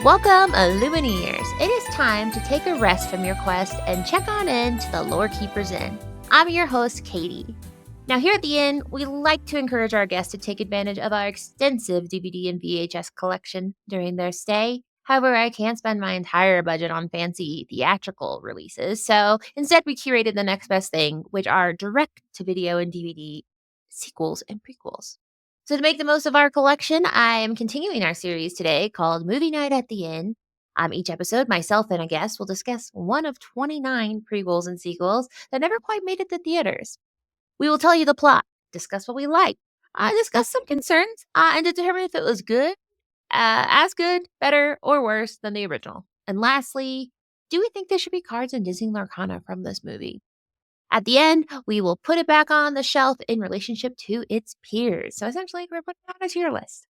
Welcome, Illumineers. It is time to take a rest from your quest and check on in to the Lore Keeper's Inn. I'm your host, Katie. Now, here at the Inn, we like to encourage our guests to take advantage of our extensive DVD and VHS collection during their stay. However, I can't spend my entire budget on fancy theatrical releases, so instead we curated the next best thing, which are direct-to-video and DVD sequels and prequels. So, to make the most of our collection, I am continuing our series today called Movie Night at the Inn. Each episode, myself and a guest will discuss one of 29 prequels and sequels that never quite made it to theaters. We will tell you the plot, discuss what we like, discuss some concerns, and determine if it was good, as good, better, or worse than the original. And lastly, do we think there should be cards in Disney Lorcana from this movie? At the end, we will put it back on the shelf in relationship to its peers. So essentially, we're putting it on a tier list.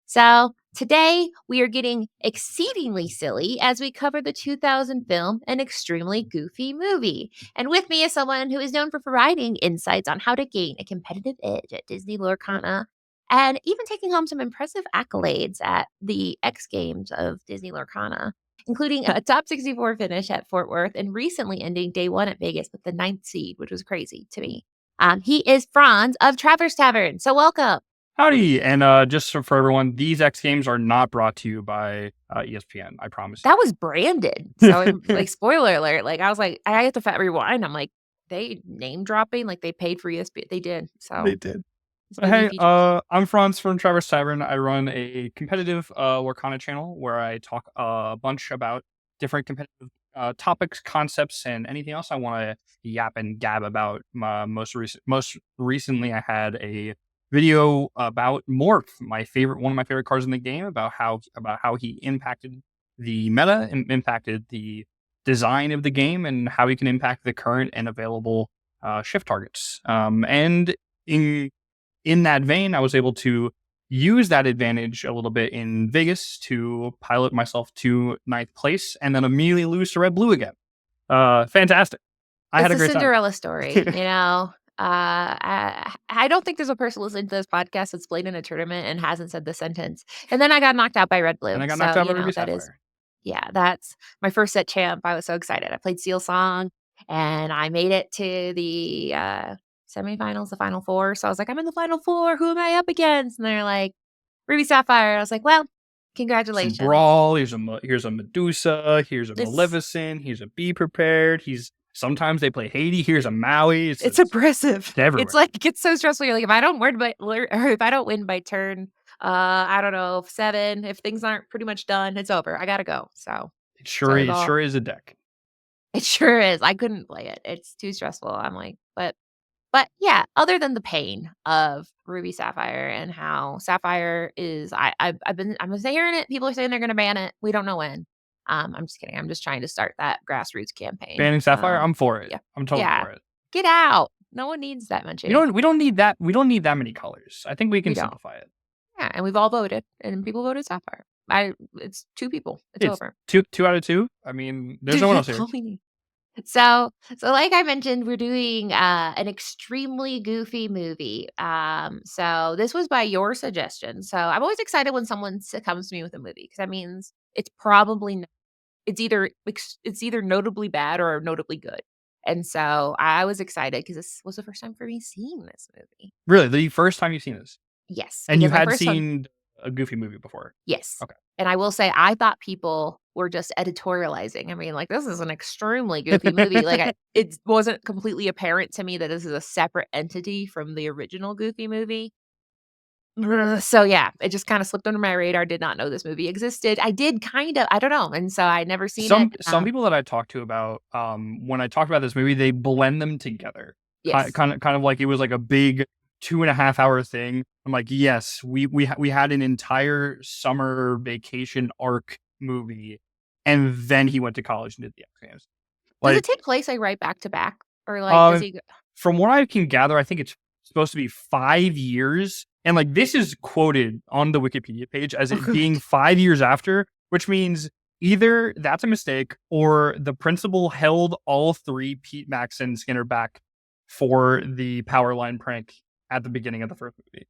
So today, we are getting exceedingly silly as we cover the 2000 film An Extremely Goofy Movie. And with me is someone who is known for providing insights on how to gain a competitive edge at Disney Lorcana and even taking home some impressive accolades at the X Games of Disney Lorcana, including a top 64 finish at Fort Worth and recently ending day one at Vegas with the ninth seed, which was crazy to me. He is Franz of Traverse Tavern. So welcome. Howdy, and just for everyone, these X Games are not brought to you by ESPN, I promise. That was branded. So, like, spoiler alert. Like, I was like, I have to rewind. I'm like, they name dropping, like they paid for ESPN. They did. So They did. Hey, I'm Franz from Traverse Tavern. I run a competitive Lorcana channel where I talk a bunch about different competitive topics, concepts, and anything else I want to yap and gab about. Most recently, I had a video about Morph, one of my favorite cards in the game, about how he impacted the meta and impacted the design of the game and how he can impact the current and available shift targets. And in that vein, I was able to use that advantage a little bit in Vegas to pilot myself to ninth place and then immediately lose to Red Blue again. Fantastic. I had a great Cinderella story, you know. I don't think there's a person listening to this podcast that's played in a tournament and hasn't said the sentence. And then I got knocked out by Red Blue. And I got knocked out by Ruby Sapphire. That's my first set champ. I was so excited. I played Seal Song and I made it to the semifinals, the final four. So I was like, I'm in the final four. Who am I up against? And they're like, Ruby Sapphire. I was like, well, congratulations. Some Brawl. Here's a Medusa. Here's a Maleficent. Here's a Be Prepared. Sometimes they play Haiti. Here's a Maui. It's oppressive. It's like, it gets so stressful. You're like, if I don't win by turn, I don't know, 7, if things aren't pretty much done, it's over. I gotta go. So it sure is a deck. It sure is. I couldn't play it. It's too stressful. I'm like, but yeah, other than the pain of Ruby Sapphire and how Sapphire is, I'm hearing it. People are saying they're going to ban it. We don't know when. I'm just kidding. I'm just trying to start that grassroots campaign. Banning Sapphire? I'm for it. Yeah. I'm totally for it. Get out. No one needs that much. We don't need that. We don't need that many colors. I think we can simplify it. Yeah, and we've all voted, and people voted Sapphire. It's 2 people. It's over. 2 out of 2. I mean, there's no one else here. So like I mentioned, we're doing an extremely goofy movie. So this was by your suggestion. So I'm always excited when someone comes to me with a movie because that means it's probably it's either notably bad or notably good. And so I was excited because this was the first time for me seeing this movie. Really, the first time you've seen this? Yes. And you had seen a goofy movie before? Yes. Okay. And I will say, I thought people were just editorializing. I mean, like, this is an extremely goofy movie. Like, it wasn't completely apparent to me that this is a separate entity from the original Goofy movie. So, yeah, it just kind of slipped under my radar. Did not know this movie existed. I did kind of, I don't know. And so I'd never seen it. Some people that I talked to about, when I talked about this movie, they blend them together. Yes. Kind of like it was like a big 2.5 hour thing. I'm like, yes, we had an entire summer vacation arc movie, and then he went to college and did the exams. Does it take place like right back to back, or like does he? From what I can gather, I think it's supposed to be 5 years, and like this is quoted on the Wikipedia page as it being 5 years after, which means either that's a mistake or the principal held all 3 Pete, Max, and Skinner back for the power line prank at the beginning of the first movie.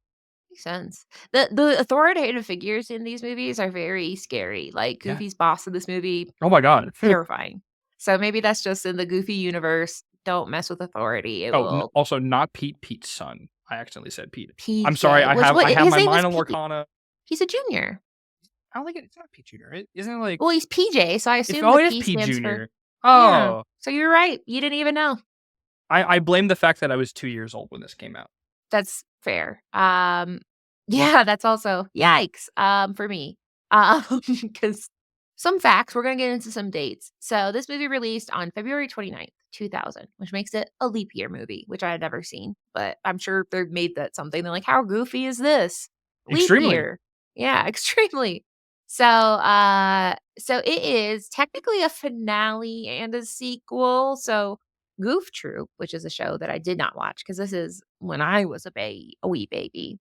Makes sense. The authoritative figures in these movies are very scary. Like Yeah. Goofy's boss in this movie, Oh my god. terrifying. So maybe that's just in the Goofy universe. Don't mess with authority. It Oh, will also not Pete's son. I accidentally said Pete. I'm sorry. PJ. I Which have what I have his my name was mind on Pete. Lorcana. He's a junior. I don't think it's not Pete Junior. Isn't it like Well, he's PJ, so I it's assume oh the it is P Pete stands for Junior. yeah. Oh, So you're right. You didn't even know. I blame the fact that I was 2 years old when this came out. That's fair. Yeah, that's also yikes, for me. Because some facts, we're gonna get into some dates. So this movie released on February 29th, 2000, which makes it a leap year movie, which I had never seen, but I'm sure they made that something. They're like, "How goofy is this? Leap Extremely. year." Yeah, extremely. So it is technically a finale and a sequel. So Goof Troop, which is a show that I did not watch because this is when I was a wee baby.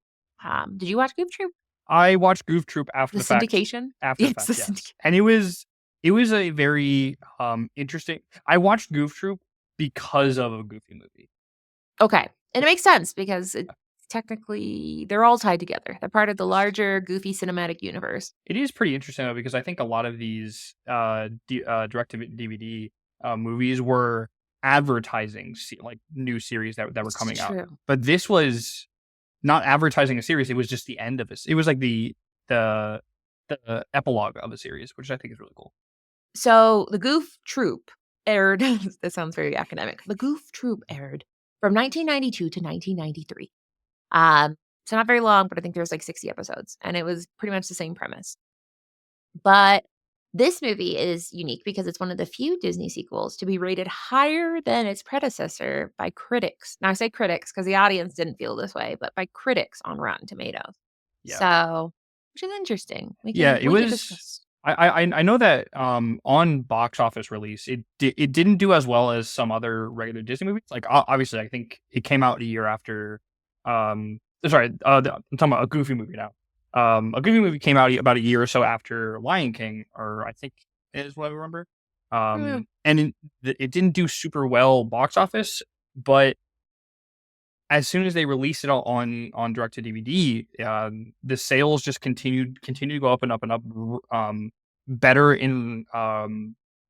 Did you watch Goof Troop? I watched Goof Troop after The the fact. syndication? After the Yes, the fact, yes. syndication. And it was a very interesting. I watched Goof Troop because of a Goofy movie. Okay. And it makes sense because it technically they're all tied together. They're part of the Yes. larger Goofy cinematic universe. It is pretty interesting though because I think a lot of these direct to DVD movies were advertising like new series that were It's coming out. true. But this was not advertising a series, it was just the end of it. It was like the epilogue of a series, which I think is really cool. So the Goof Troop aired that sounds very academic. The Goof Troop aired from 1992 to 1993. So not very long, but I think there was like 60 episodes, and it was pretty much the same premise. But this movie is unique because it's one of the few Disney sequels to be rated higher than its predecessor by critics. Now I say critics because the audience didn't feel this way, but by critics on Rotten Tomatoes. Yeah. So, which is interesting. We Yeah, can it we can was discuss. I know that, on box office release, it didn't do as well as some other regular Disney movies. Like, obviously, I think it came out a year after, sorry, I'm talking about a Goofy movie now. A Goofy movie came out about a year or so after Lion King, or I think is what I remember. Mm, And it didn't do super well box office, but as soon as they released it on direct to DVD, the sales just continue to go up and up and up, better in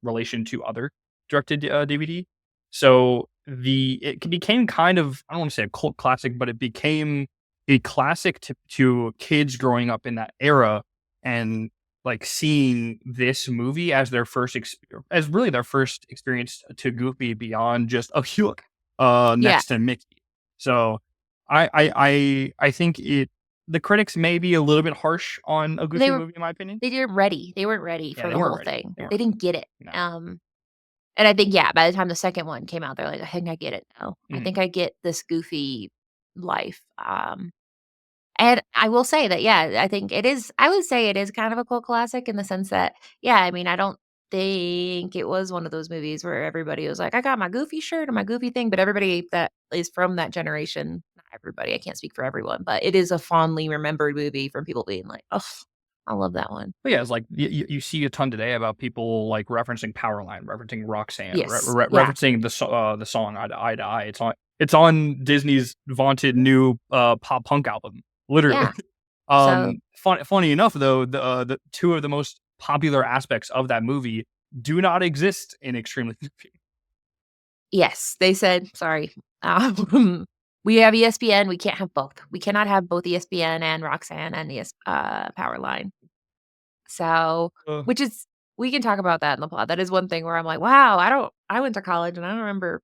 relation to other direct to DVD. So it became kind of, I don't want to say a cult classic, but it became a classic to kids growing up in that era and like seeing this movie as their as really their first experience to Goofy beyond just a look yeah, next to Mickey. So I think the critics may be a little bit harsh on a they Goofy were movie in my opinion. they didn't ready. They weren't ready Yeah, for they the weren't whole ready. thing. They weren't They ready. didn't get it. No. And I think, yeah, by the time the second one came out, they're like, "I think I get it now. I Mhm. think I get this goofy life." And I will say that, yeah, I think it is I would say it is kind of a cult classic in the sense that, yeah, I mean, I don't think it was one of those movies where everybody was like, "I got my Goofy shirt and my Goofy thing," but everybody that is from that generation, not everybody, I can't speak for everyone, but it is a fondly remembered movie from people being like, "Oh, I love that one." But yeah, it's like you see a ton today about people like referencing Powerline, referencing Roxanne, Yes. Yeah. referencing the song Eye to Eye. It's on Disney's vaunted new pop punk album, literally. Yeah. So Funny enough though, the two of the most popular aspects of that movie do not exist in Extremely. yes, they said, "Sorry, we have ESPN, we can't have both. We cannot have both ESPN and Roxanne and Powerline." So, Uh, which is we can talk about that in the plot. That is one thing where I'm like, "Wow, I went to college and I don't remember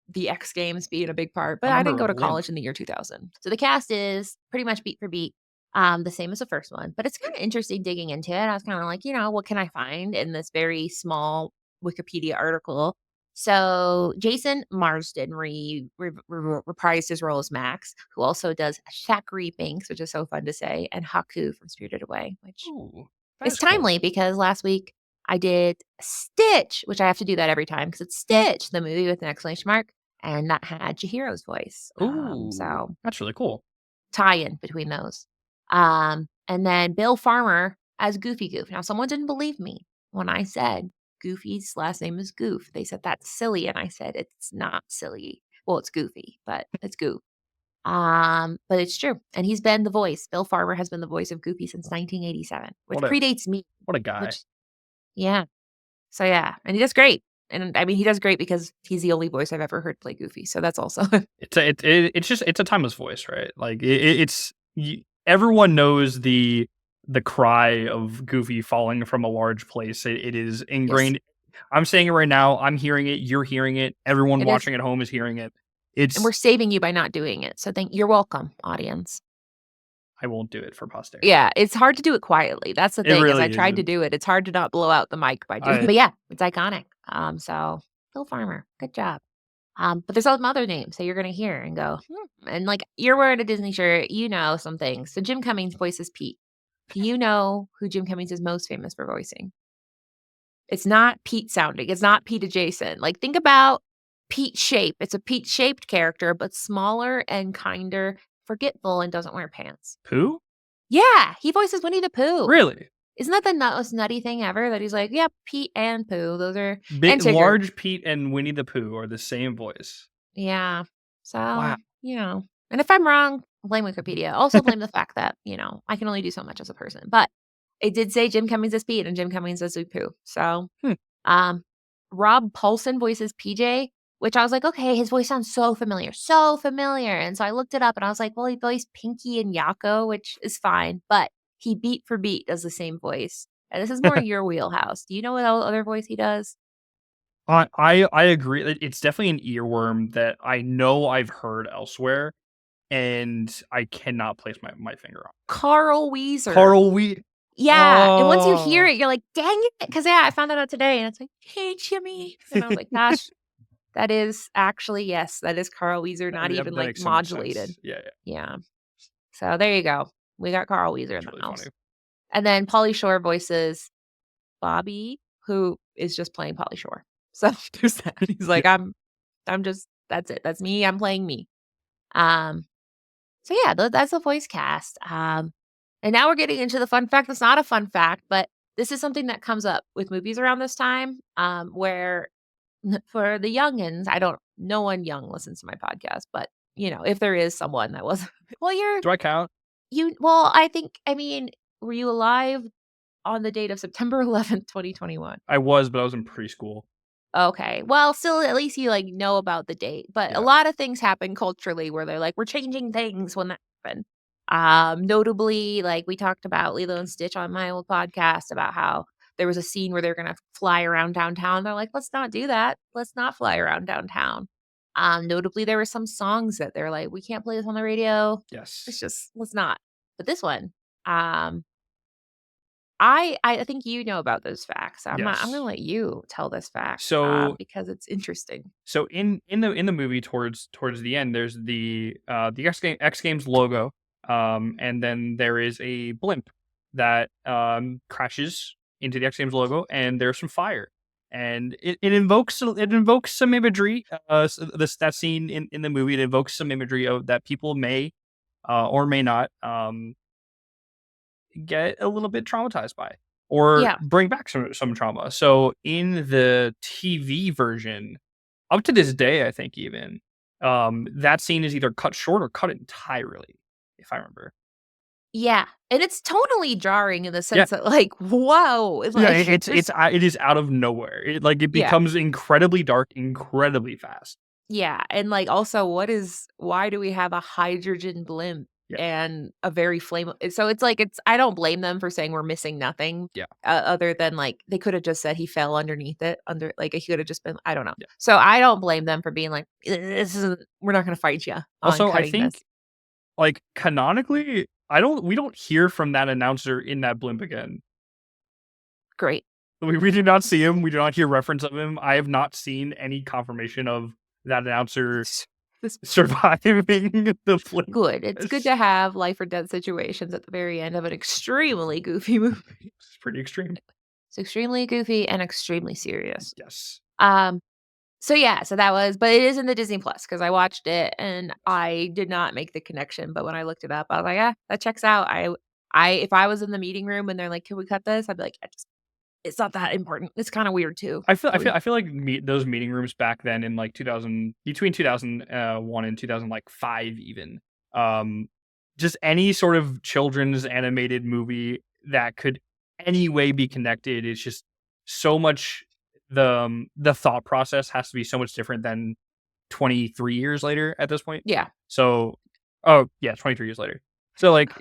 the X Games being a big part, I but I didn't remember go to Limp. college in the year 2000." So the cast is pretty much beat for beat, the same as the first one, but it's kinda interesting digging into it. I was kinda like, what can I find in this very small Wikipedia article? So Jason Marsden reprised his role as Max, who also does Zachary Binks, which is so fun to say, and Haku from Spirited Away, which Ooh, that is is cool. timely because last week I did Stitch, which I have to do that every time because it's Stitch, the movie with an exclamation mark, and that had Chihiro's voice. Ooh, So that's really cool. tie-in between those. And then Bill Farmer as Goofy Goof. Now, someone didn't believe me when I said Goofy's last name is Goof. They said that's silly, and I said it's not silly. Well, it's Goofy, but it's Goof. But it's true. And he's been the voice. Bill Farmer has been the voice of Goofy since 1987, which predates me. What a guy. Yeah. So yeah, and he does great. And I mean, he does great because he's the only voice I've ever heard play Goofy. So that's also it's a timeless voice, right? Like everyone knows the cry of Goofy falling from a large place. It is ingrained. Yes. I'm saying it right now. I'm hearing it. You're hearing it. Everyone watching at home is hearing it. And we're saving you by not doing it. So you're welcome, audience. I won't do it for posterity. Yeah, it's hard to do it quietly. That's the thing. Really I tried to do it. It's hard to not blow out the mic by doing it. But yeah, it's iconic. So Bill Farmer, good job. But there's some other names that you're gonna hear and go, and like you're wearing a Disney shirt, you know some things. So Jim Cummings voices Pete. Do you know who Jim Cummings is most famous for voicing? It's not Pete sounding. It's not Pete adjacent. Like think about Pete shape. It's a Pete shaped character, but smaller and kinder, forgetful, and doesn't wear pants. Pooh? Yeah, he voices Winnie the Pooh. Really? Isn't that the most nutty thing ever? That he's like, yeah, Pete and Pooh. Those are large Pete and Winnie the Pooh are the same voice. Yeah. So and if I'm wrong, blame Wikipedia. Also blame the fact that, I can only do so much as a person. But it did say Jim Cummings as Pete and Jim Cummings as Pooh. So Rob Paulson voices PJ, which I was like, okay, his voice sounds so familiar. So familiar. And so I looked it up and I was like, well, he voiced Pinky and Yakko, which is fine. But he beat for beat does the same voice. And this is more your wheelhouse. Do you know what other voice he does? I agree. It's definitely an earworm that I know I've heard elsewhere, and I cannot place my finger on. Carl Weezer. Yeah, and once you hear it, you're like, dang it. Because, I found that out today, and it's like, hey, Jimmy. And I was like, gosh, that is actually, yes, that is Carl Weezer, not even, like, modulated. So Yeah. So there you go. We got Carl Weezer in the house. Funny. And then Pauly Shore voices Bobby, who is just playing Pauly Shore. So there's that. He's like, I'm just, that's it. That's me. I'm playing me. So yeah, that's the voice cast. And now we're getting into the fun fact. That's not a fun fact, but this is something that comes up with movies around this time, where for the youngins, no one young listens to my podcast, but if there is someone that was, do I count? Were you alive on the date of September 11th, 2021? I was, but I was in preschool. Okay. Well, still, at least you know about the date. But a lot of things happen culturally where they're like, we're changing things when that happened. Notably, like we talked about Lilo and Stitch on my old podcast about how there was a scene where they're going to fly around downtown. They're like, let's not do that. Let's not fly around downtown. Notably, there were some songs that they're like, we can't play this on the radio. Yes. It's just, let's not. But this one, I think you know about those facts. I'm going to let you tell this fact. So because it's interesting. So in the movie towards the end, there's the X Games logo, and then there is a blimp that crashes into the X Games logo, and there's some fire, and it invokes some imagery. That scene in the movie, it invokes some imagery of that people may or may not get a little bit traumatized by, or bring back some trauma. So in the TV version, up to this day, I think even that scene is either cut short or cut entirely, if I remember. Yeah, and it's totally jarring in the sense that, like, whoa, it is out of nowhere. It becomes incredibly dark, incredibly fast. Yeah, and like also, why do we have a hydrogen blimp? And a very flame. So it's like, I don't blame them for saying we're missing nothing. Yeah. Other than like, they could have just said he fell underneath it he could have just been, I don't know. Yeah. So I don't blame them for being like, we're not going to fight you. Also, I think like canonically, we don't hear from that announcer in that blimp again. Great. We do not see him. We do not hear reference of him. I have not seen any confirmation of that announcer surviving the flip. Good. It's good to have life or death situations at the very end of an extremely goofy movie. It's pretty extreme. It's extremely goofy and extremely serious. Yes. So that was, but it is in the Disney Plus because I watched it and I did not make the connection. But when I looked it up, I was like, that checks out. If I was in the meeting room and they're like, can we cut this? I'd be like, it's not that important. It's kind of weird too. I feel like those meeting rooms back then in like between 2001 and 2005 even, just any sort of children's animated movie that could any way be connected is just so much. The thought process has to be so much different than 23 years later at this point. Yeah. So, oh yeah, 23 years later. So like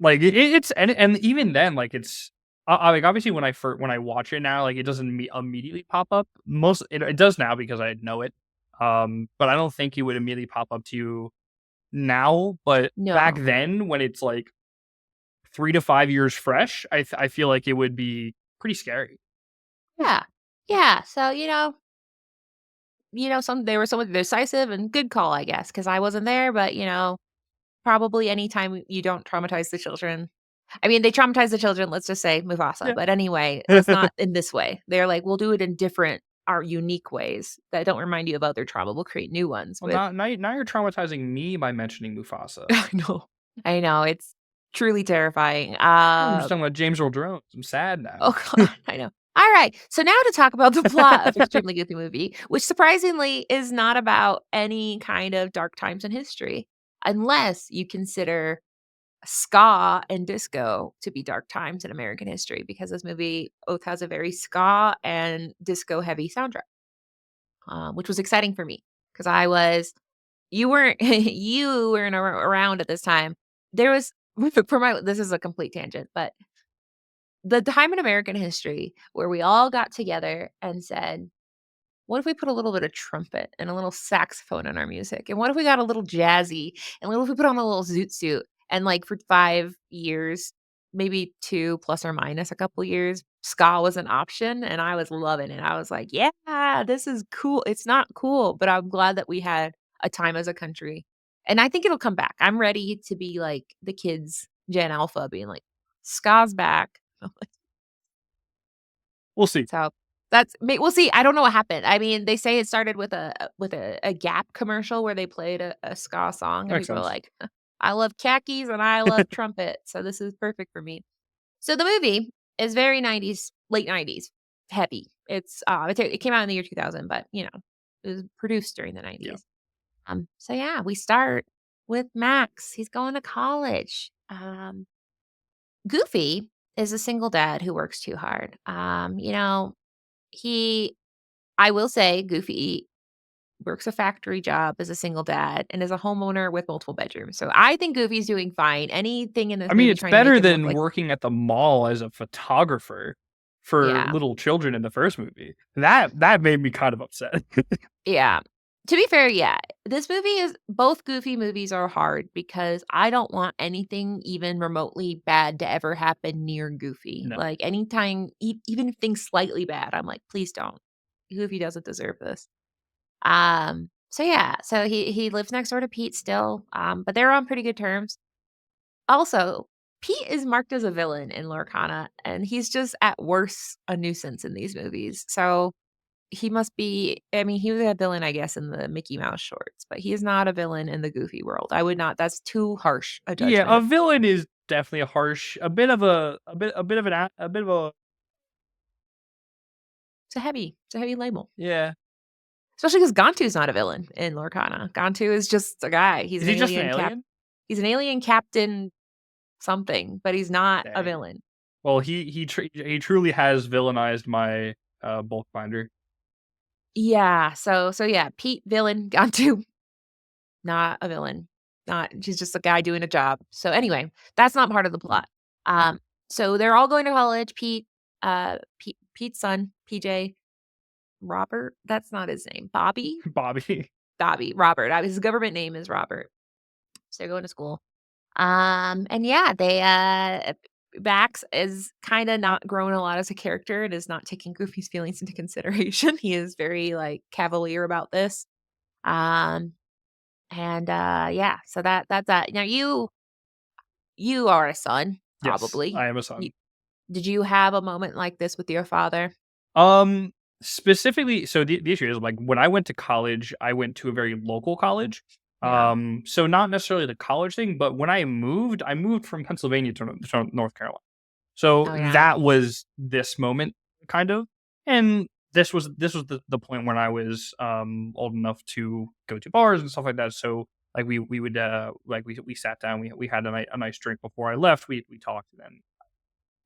it's and even then, like it's like obviously when I watch it now, like it doesn't immediately pop up. It does now because I know it. But I don't think it would immediately pop up to you now. But back No. then, when it's like 3 to 5 years fresh, I feel like it would be pretty scary. Yeah. Yeah. So, they were somewhat decisive and good call, I guess, because I wasn't there, but probably anytime you don't traumatize the children. I mean, they traumatize the children, let's just say Mufasa. Yeah. But anyway, let's not in this way. They're like, we'll do it in different, our unique ways that don't remind you of other trauma. We'll create new ones Well, with now you're traumatizing me by mentioning Mufasa. I know. I know. It's truly terrifying. I'm just talking about James Earl Jones. I'm sad Oh now. god, I know. All right. So now to talk about the plot of Extremely Goofy Movie, which surprisingly is not about any kind of dark times in history, unless you consider ska and disco to be dark times in American history, because this movie both has a very ska and disco heavy soundtrack, which was exciting for me because you weren't you weren't around at this time. There was this is a complete tangent, but the time in American history where we all got together and said, "What if we put a little bit of trumpet and a little saxophone in our music? And what if we got a little jazzy? And what if we put on a little zoot suit?" And like for 5 years, maybe 2 plus or minus a couple years, ska was an option, and I was loving it. I was like, "Yeah, this is cool." It's not cool, but I'm glad that we had a time as a country. And I think it'll come back. I'm ready to be like the kids, Gen Alpha, being like, "Ska's back." We'll see. So, we'll see. I don't know what happened. I mean, they say it started with a Gap commercial where they played a ska song, and Makes people are sense. like, "I love khakis and I love trumpet, so this is perfect for me." So the movie is very 90s, late 90s heavy. It came out in the year 2000, but, it was produced during the Yeah. 90s. So yeah, we start with Max. He's going to college. Goofy is a single dad who works too hard. He I will say Goofy works a factory job as a single dad and is a homeowner with multiple bedrooms. So I think Goofy's doing fine. Anything in this I mean, movie it's trying to make better him look than like working at the mall as a photographer for yeah. little children in the first movie. That made me kind of upset. Yeah. To be fair, yeah. This movie is both Goofy movies are hard because I don't want anything even remotely bad to ever happen near Goofy. No. Like anytime even if things slightly bad, I'm like, please don't. Goofy doesn't deserve this. So yeah, so he lives next door to Pete still, but they're on pretty good terms. Also, Pete is marked as a villain in Lorcana, and he's just at worst a nuisance in these movies. So he must be. I mean, he was a villain, I guess, in the Mickey Mouse shorts, but he is not a villain in the Goofy world. I would not. That's too harsh a Yeah, judgment. a villain is definitely a bit of a It's a heavy label, yeah. especially because Gantu's not a villain in Lorcana. Gantu is just a guy. Is he just an alien? He's an alien captain something, but he's not a Dang. villain. Well, he truly has villainized my bulk binder. Yeah, so yeah, Pete villain, Gantu not a villain. Not She's just a guy doing a job. So anyway, that's not part of the plot. So they're all going to college. Pete's son, PJ, Robert, that's not his name. Bobby. Robert. His government name is Robert. So they're going to school. And yeah, Max is kind of not grown a lot as a character and is not taking Goofy's feelings into consideration. He is very like cavalier about this. Um, yeah, so that's that. Now you are a son, Yes, probably. I am a son. Did you have a moment like this with your father? Specifically, so the issue is like when I went to college, I went to a very local college. Yeah. So not necessarily the college thing, but when I moved from Pennsylvania to North Carolina. So Oh, yeah. that was this moment kind of. And this was the point when I was old enough to go to bars and stuff like that. So Like we would like we sat down, we had a nice drink before I left. We talked then.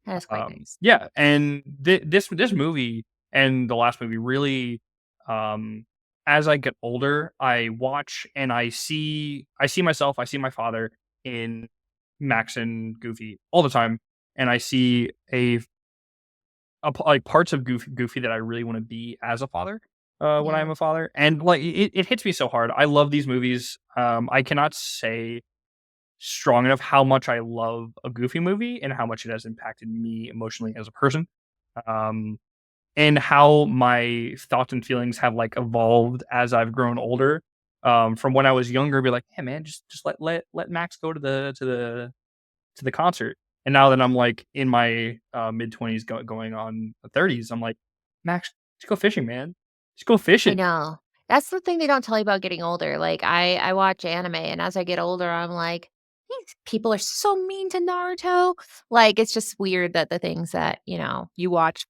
That's quite nice. Yeah, and this movie and the last movie really, um, as I get older, I watch and I see myself, I see my father in Max and Goofy all the time, and I see like parts of Goofy that I really want to be as a father. When Yeah. I'm a father, and like it hits me so hard. I love these movies. I cannot say strong enough how much I love a Goofy movie and how much it has impacted me emotionally as a person. Um, and how my thoughts and feelings have like evolved as I've grown older. From when I was younger, be like, hey man, just let Max go to the concert. And now that I'm like in my mid 20s going on 30s, I'm like, Max, just go fishing, man. Just go I fishing. know. That's the thing they don't tell you about getting older. Like, I watch anime, and as I get older, I'm like, "These people are so mean to Naruto." Like, it's just weird that the things that, you watch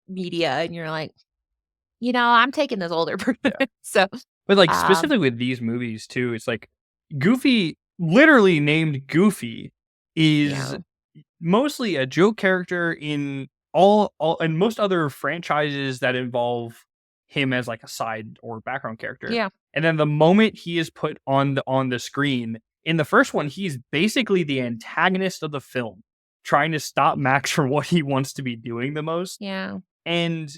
media and you're like, I'm taking this older person. Yeah. So, But, like, um, specifically with these movies too, it's like Goofy, literally named Goofy, is yeah. mostly a joke character in all and most other franchises that involve him as, like, a side or background character. Yeah. And then the moment he is put on the screen, in the first one, he's basically the antagonist of the film, trying to stop Max from what he wants to be doing the most. Yeah. And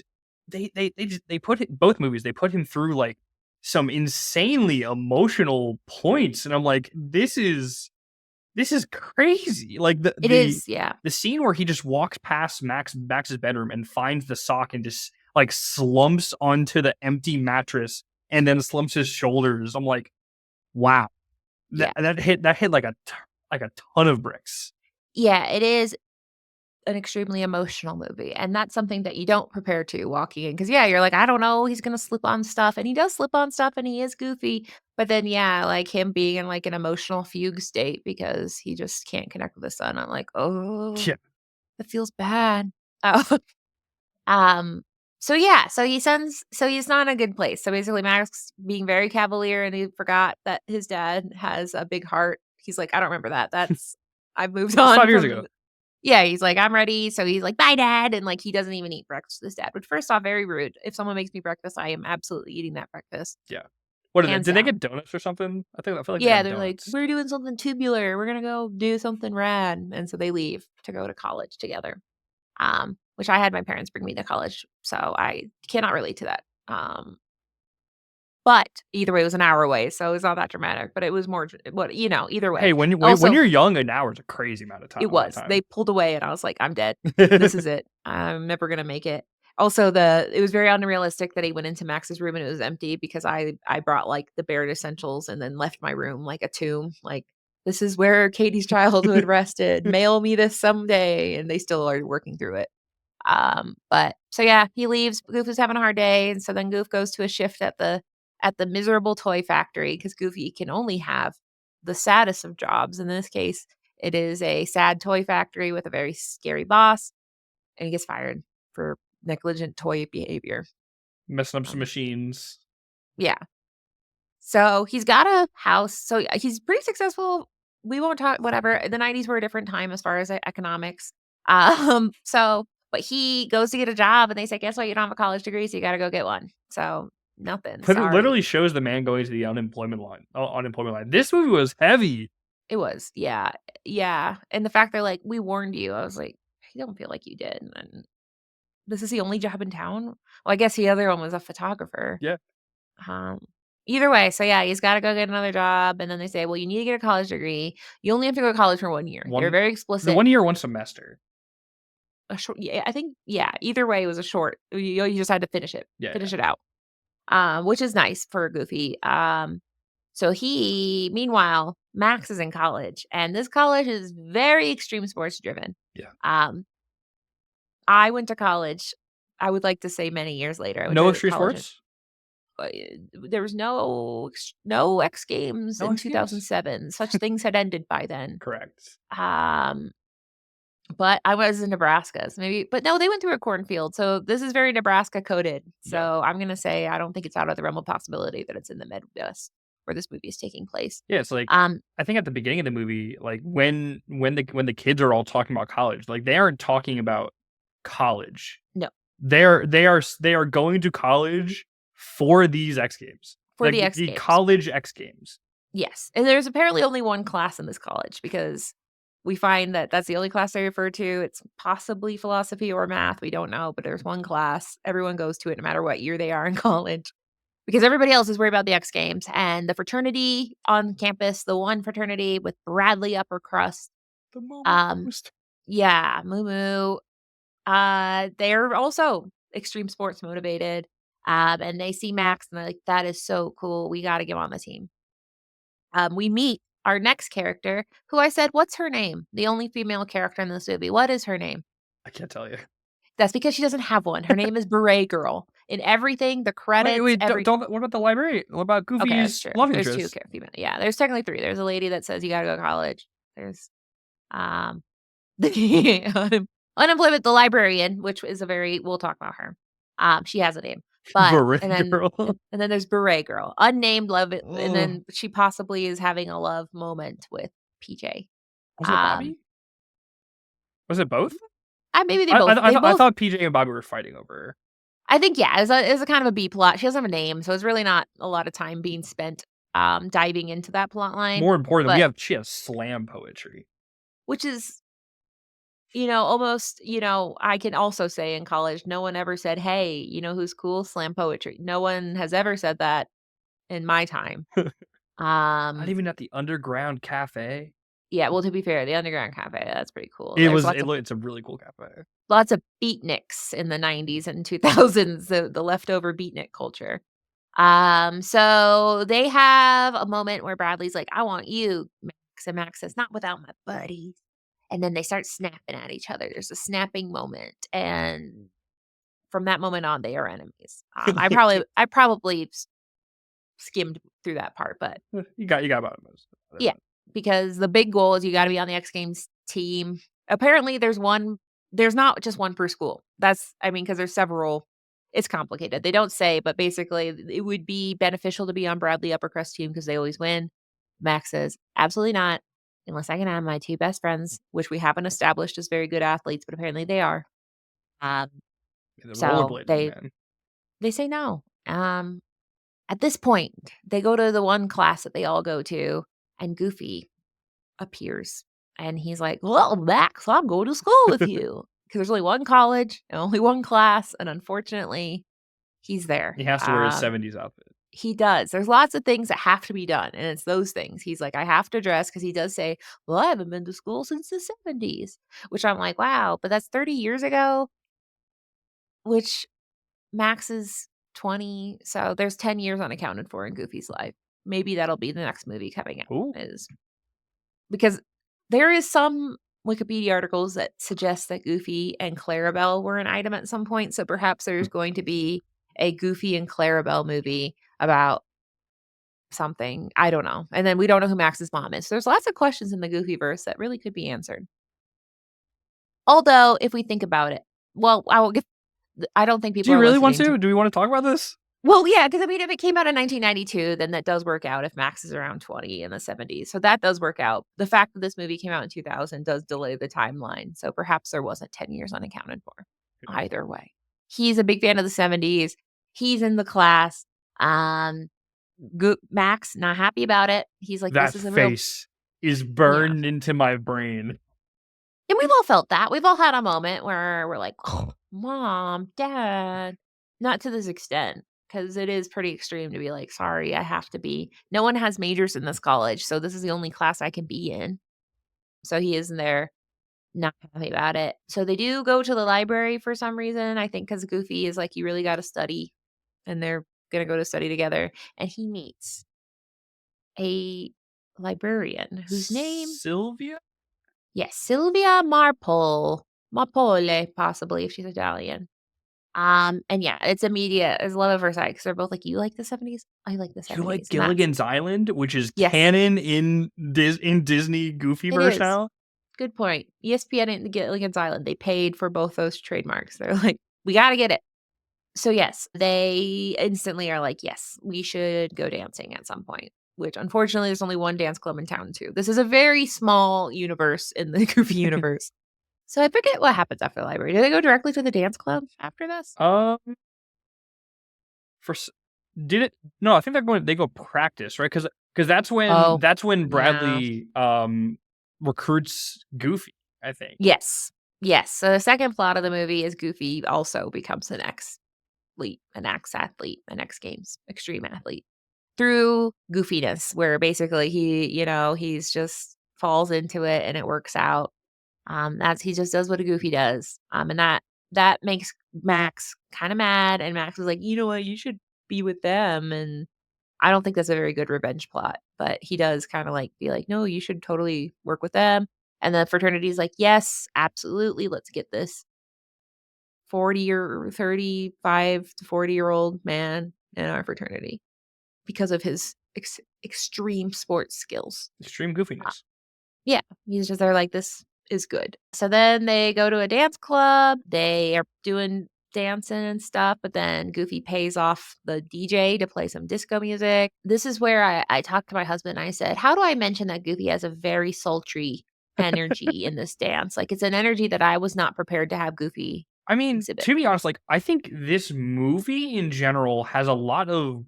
they put both movies, they put him through like some insanely emotional points, and I'm like, this is crazy. Like It is, yeah. the scene where he just walks past Max's bedroom and finds the sock and just like slumps onto the empty mattress and then slumps his shoulders. I'm like, wow. Yeah. That hit like a ton of bricks. Yeah, it is an extremely emotional movie, and that's something that you don't prepare to walking in. Because yeah, you're like, "I don't know, he's gonna slip on stuff," and he does slip on stuff, and he is goofy, but then, yeah, like, him being in, like, an emotional fugue state because he just can't connect with his son, I'm like, "Oh, Yeah. that feels bad." Oh, um, so yeah, so he's not in a good place, so basically Max being very cavalier, and he forgot that his dad has a big heart. He's like, "I don't remember that, that's I've moved It's on 5 years from." ago. Yeah, he's like, "I'm ready." So he's like, "Bye, dad." And like he doesn't even eat breakfast with his dad, which first off, very rude. If someone makes me breakfast, I am absolutely eating that breakfast, Yeah. What did they hands did they down. get donuts or something? I feel like they Yeah, got they're like, donuts. "We're doing something tubular. We're gonna go do something rad." And so they leave to go to college together. Which I had my parents bring me to college, so I cannot relate to that. But either way, it was an hour away, so it was not that dramatic, but it was more what either way. Hey, when Also, you're young, an hour is a crazy it amount of was. They time. pulled away and I was like, "I'm dead. This is it. I'm never gonna make it." Also, it was very unrealistic that he went into Max's room and it was empty because I brought, like, the bare essentials and then left my room like a tomb, like, "This is where Katie's childhood rested. Mail me this someday," and they still are working through it. But so yeah, he leaves. Goof is having a hard day, and so then Goof goes to a shift at the miserable toy factory because Goofy can only have the saddest of jobs. In this case, it is a sad toy factory with a very scary boss, and he gets fired for negligent toy behavior. Messing up some Um, machines. yeah. So he's got a house. So he's pretty successful. We won't talk whatever. The 90s were a different time as far as economics. But he goes to get a job and they say, "Guess what? You don't have a college degree, so you gotta go get one." So nothing. But it Sorry. literally shows the man going to the unemployment line. This movie was heavy. It was. Yeah. Yeah. And the fact they're like, "We warned you." I was like, "I don't feel like you did." And this is the only job in town. Well, I guess the other one was a photographer. Yeah. Um, Either way, so yeah, he's gotta go get another job, and then they say, "Well, you need to get a college degree. You only have to go to college for 1 year." They were One very the explicit. 1 year, 1 semester. A short, yeah, I think, yeah, either way, it was a short. You just had to Yeah, yeah. finish it out, which is nice for Goofy. So meanwhile, Max is in college, and this college is very extreme sports driven. Yeah. Um, I went to college. I would like to say many years later. I went No to extreme college. sports? Uh, there was no X Games No in X Games? 2007. Such things had ended by then. Correct. Um, but I was in Nebraska, so maybe, but no, they went through a cornfield, so this is very Nebraska coded. Yeah. So I'm gonna say I don't think it's out of the realm of possibility that it's in the Midwest. where this movie is taking place. Yeah, it's like I think at the beginning of the movie, like when the kids are all talking about college, like they aren't talking about college. No. They are going to college for these X Games. For the X the Games. college X Games. Yes. And there's apparently only one class in this college because we find that that's the only class they refer to. It's possibly philosophy or math. We don't know, but there's one class. Everyone goes to it no matter what year they are in college because everybody else is worried about the X Games. And the fraternity on campus, the one fraternity with Bradley upper crust. The most. Yeah, Moo Moo. They're also extreme sports motivated. And they see Max and they're like, that is so cool. We got to get him on the team. We meet our next character, who I said, what's her name? The only female character in this movie. What is her name? I can't tell you. That's because she doesn't have one. Her name is Beret Girl. In everything, the credits. Wait, don't. What about the library? What about Goofy's love interest? There's 2 female. Yeah, there's technically 3. There's a lady that says you gotta go to college. There's the unemployment, the librarian, which is we'll talk about her. She has a name. But Beret Girl. And then there's Beret Girl, unnamed love, and then she possibly is having a love moment with PJ. Was it Bobby? Was it both? Maybe they both. I thought PJ and Bobby were fighting over her. I think it's a kind of a B plot. She doesn't have a name, so it's really not a lot of time being spent diving into that plot line. More important, she has slam poetry, which is, almost, I can also say in college, no one ever said, hey, you know who's cool? Slam poetry. No one has ever said that in my time. Not even at the Underground Cafe. Yeah, well, to be fair, the Underground Cafe, that's pretty cool. It's a really cool cafe. Lots of beatniks in the 90s and 2000s, the leftover beatnik culture. So they have a moment where Bradley's like, I want you, Max. And Max says, not without my buddies. And then they start snapping at each other. There's a snapping moment. And from that moment on, they are enemies. I probably skimmed through that part, but you got about most. Yeah, because the big goal is you got to be on the X Games team. Apparently, there's not just one per school. Because there's several. It's complicated. They don't say, but basically, it would be beneficial to be on Bradley Upper Crust team because they always win. Max says, absolutely not, unless I can have my 2 best friends, which we haven't established as very good athletes, but apparently they are. So they say no. At this point, they go to the one class that they all go to, and Goofy appears. And he's like, well, Max, I'll go to school with you. Because there's only one college and only one class. And unfortunately, he's there. He has to wear his 70s outfit. He does. There's lots of things that have to be done. And it's those things. He's like, I have to dress because he does say, well, I haven't been to school since the 70s. Which I'm like, wow, but that's 30 years ago. Which Max is 20. So there's 10 years unaccounted for in Goofy's life. Maybe that'll be the next movie coming out. Ooh. Because there is some Wikipedia articles that suggest that Goofy and Clarabelle were an item at some point. So perhaps there's going to be a Goofy and Clarabelle movie about something. I don't know. And then we don't know who Max's mom is. So there's lots of questions in the Goofy verse that really could be answered. Although, if we think about it, well, I don't think people. Do you really want to? Do we want to talk about this? Well, yeah, because if it came out in 1992, then that does work out if Max is around 20 in the 70s. So that does work out. The fact that this movie came out in 2000 does delay the timeline. So perhaps there wasn't 10 years unaccounted for. Either way. He's a big fan of the 70s. He's in the class. Max, not happy about it. He's like, that this is face is burned into my brain. And we've all felt that. We've all had a moment where we're like, oh, Mom, Dad. Not to this extent. Because it is pretty extreme to be like, sorry, I have to be. No one has majors in this college, so this is the only class I can be in. So he is in there, not happy about it. So they do go to the library for some reason. I think because Goofy is like, you really got to study. And they're going to go to study together. And he meets a librarian whose name? Sylvia? Yes, Sylvia Marpole, possibly, if she's Italian. And yeah, it's immediate. There's love at first sight because they're both like, you like the 70s? I like the 70s. You like Gilligan's Island, which is canon in Disney Goofy verse now? Good point. ESPN and Gilligan's Island, they paid for both those trademarks. They're like, we got to get it. So yes, they instantly are like, yes, we should go dancing at some point. which unfortunately there's only one dance club in town too. This is a very small universe in the Goofy universe. So I forget what happens after the library. Do they go directly to the dance club after this? Um, for did it? No, I think they go practice, right? Because that's Oh, when yeah. Bradley recruits Goofy, I think. Yes. Yes. So the second plot of the movie is Goofy also becomes an ex athlete, an X Games extreme athlete through goofiness, where basically he's just falls into it and it works out. That's he just does what a goofy does. And that makes Max kind of mad. And Max is like, you know what, you should be with them. And I don't think that's a very good revenge plot, but he does kind of like be like, no, you should totally work with them. And the fraternity is like, yes, absolutely. Let's get this 40 or 35 to 40-year-old man in our fraternity because of his extreme sports skills. Extreme goofiness. Yeah, he's just they're like, "This is good." So then they go to a dance club, they are doing dancing and stuff, but then Goofy pays off the DJ to play some disco music. This is where I talked to my husband, and I said, "How do I mention that Goofy has a very sultry energy in this dance?" Like, it's an energy that I was not prepared to have Goofy I mean, exhibit. to be honest, like I think this movie in general has a lot of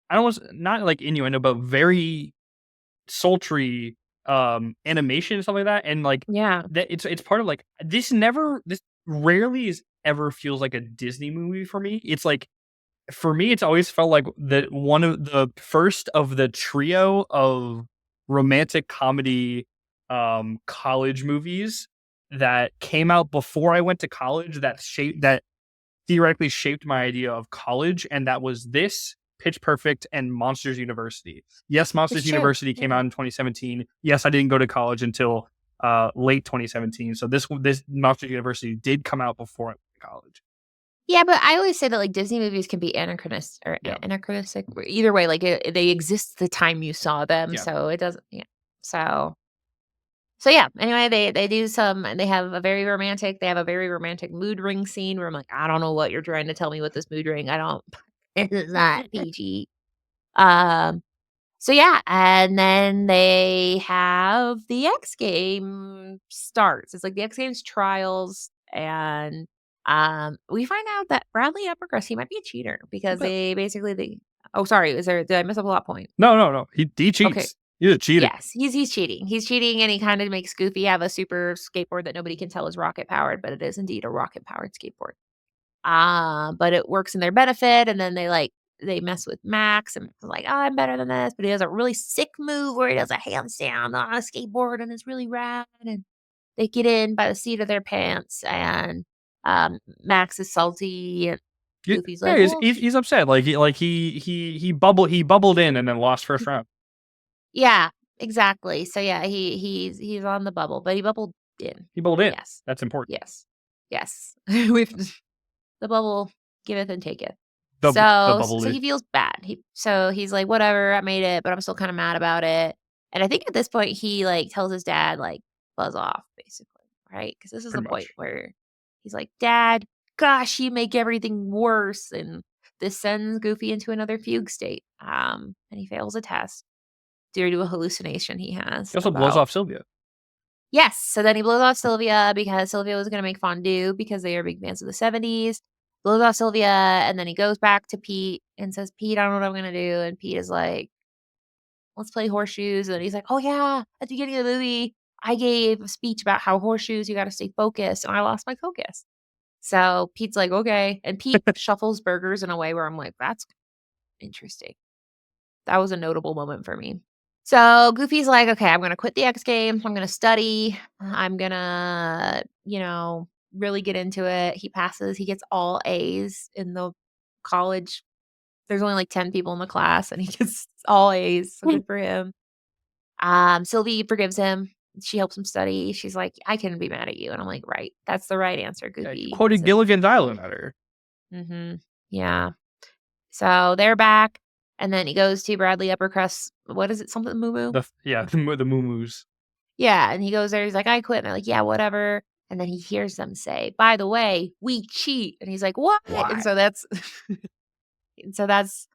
I don't want not like innuendo, but very sultry animation and stuff like that. And like Yeah. that it's part of like this rarely is ever feels like a Disney movie for me. It's like for me, it's always felt like one of the first of the trio of romantic comedy college movies that came out before I went to college that theoretically shaped my idea of college, and that was this, Pitch Perfect, and Monsters University. Yes, It's Monsters true. University came Yeah. out in 2017. Yes, I didn't go to college until late 2017. So this Monsters University did come out before I went to college. Yeah, but I always say that, like, Disney movies can be Yeah, anachronistic, either way, like, they exist the time you saw them, yeah. so it doesn't yeah. So yeah, anyway, they have a very romantic mood ring scene where I'm like, "I don't know what you're trying to tell me with this mood ring, I don't this is not PG." Um, so yeah, and then they have the X game starts. It's like the X Games trials, and, we find out that Bradley Uppercrust, he might be a cheater because Okay. they oh, sorry, did I miss a plot point? No, no, no. He Okay. cheats. He's a cheater. Yes, he's cheating. He's cheating, and he kinda makes Goofy have a super skateboard that nobody can tell is rocket powered, but it is indeed a rocket powered skateboard. But it works in their benefit, and then they mess with Max, and Max is like, "Oh, I'm better than this," but he does a really sick move where he does a handstand on a skateboard, and it's really rad, and they get in by the seat of their pants, and, Max is salty, and Goofy's Yeah, like, "Well, he's upset. He bubbled in and then lost first round. yeah, exactly." So, yeah, he's on the bubble, but he bubbled in. He bubbled in. Yes. That's important. Yes. Yes. We've the bubble giveth and taketh. The So bubble. he feels bad. He's like, "Whatever, I made it, but I'm still kinda mad about it." And I think at this point, he, like, tells his dad, like, "Buzz off," basically, right? Because this is the Pretty point much. where he's like, "Dad, gosh, you make everything worse," and this sends Goofy into another fugue state, and he fails a test due to a hallucination he has He also blows about off Sylvia. Yes, so then he blows off Sylvia because Sylvia was gonna make fondue because they are big fans of the '70s. Blows off Sylvia, and then he goes back to Pete and says, "Pete, I don't know what I'm gonna do," and Pete is like, "Let's play horseshoes," and he's like, "Oh, yeah, at the beginning of the movie, I gave a speech about how horseshoes, you gotta stay focused, and I lost my focus." So Pete's like, "Okay," and Pete shuffles burgers in a way where I'm like, "That's interesting." That was a notable moment for me. So Goofy's like, "Okay, I'm gonna quit the X Games. I'm gonna study. I'm gonna, really get into it." He passes. He gets all A's in the college. There's only like 10 people in the class, and he gets all A's. So good for him. Sylvie forgives him. She helps him study. She's like, "I couldn't be mad at you," and I'm like, "Right, that's the right answer, Yeah, you Goofy." quoted Gilligan's Island at her. Mm-hmm. Yeah. So they're back, and then he goes to Bradley Uppercrust. What is it? Something Moo Moo? The moo Yeah, and he goes there, he's like, "I quit," and they're like, "Yeah, whatever," and then he hears them say, "By the way, we cheat," and he's like, "What?" And Why? so that's and so that's